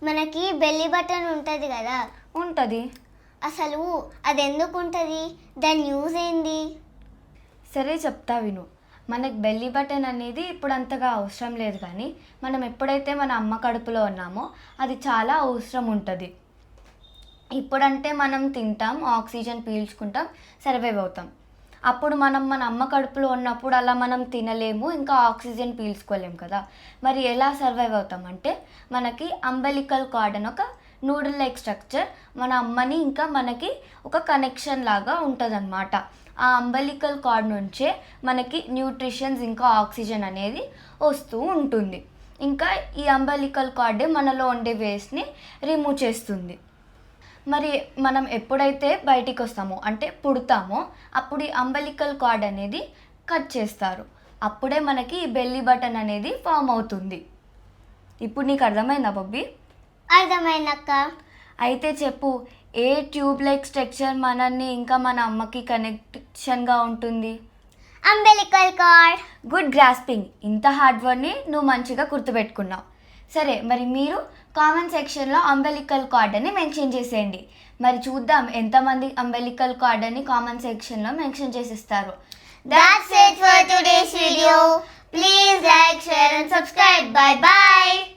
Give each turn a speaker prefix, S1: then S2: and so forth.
S1: మనకి belly button ఉంటుంది కదా,
S2: ఉంటుంది.
S1: అసలు అది ఎందుకు ఉంటుంది, దాని యూజ్ ఏంది?
S2: సరే చెప్తా విను. మనకు బెల్లీ బటన్ అనేది ఇప్పుడు అంతగా అవసరం లేదు, కానీ మనం ఎప్పుడైతే మన అమ్మ కడుపులో ఉన్నామో అది చాలా అవసరం ఉంటుంది. ఇప్పుడంటే మనం తింటాం, ఆక్సిజన్ పీల్చుకుంటాం, సర్వైవ్ అవుతాం. అప్పుడు మనం మన అమ్మ కడుపులో ఉన్నప్పుడు అలా మనం తినలేము, ఇంకా ఆక్సిజన్ పీల్చుకోలేము కదా. మరి ఎలా సర్వైవ్ అవుతాం అంటే మనకి అంబెలికల్ కార్డ్ అని ఒక నూడిల్ లైక్ స్ట్రక్చర్ మన అమ్మని ఇంకా మనకి ఒక కనెక్షన్ లాగా ఉంటుందన్నమాట. ఆ అంబెలికల్ కార్డ్ నుంచే మనకి న్యూట్రిషన్స్ ఇంకా ఆక్సిజన్ అనేది వస్తూ ఉంటుంది. ఇంకా ఈ అంబెలికల్ కార్డే మనలో ఉండే వేస్ట్ని రిమూవ్ చేస్తుంది. మరి మనం ఎప్పుడైతే బయటికి వస్తామో అంటే పుడతామో అప్పుడు ఈ అంబెలికల్ కార్డ్ అనేది కట్ చేస్తారు. అప్పుడే మనకి ఈ బెల్లీ బటన్ అనేది ఫామ్ అవుతుంది. ఇప్పుడు నీకు అర్థమైందా బొబ్బి?
S1: అర్థమైందక్క.
S2: అయితే చెప్పు, ఏ ట్యూబ్ లైక్ స్ట్రక్చర్ మనల్ని ఇంకా మన అమ్మకి కనెక్షన్గా ఉంటుంది?
S1: Umbilical card.
S2: Good grasping. ఇంత హార్డ్ వర్డ్ని నువ్వు మంచిగా గుర్తుపెట్టుకున్నావు. సరే, మరి మీరు కామెంట్ సెక్షన్లో అంబెలికల్ కార్డ్ అని మెన్షన్ చేసేయండి. మరి చూద్దాం ఎంతమంది అంబెలికల్ కార్డ్ అని కామెంట్ సెక్షన్లో మెన్షన్ చేసిస్తారు.
S1: That's it for today's video. Please like, share and subscribe. Bye bye.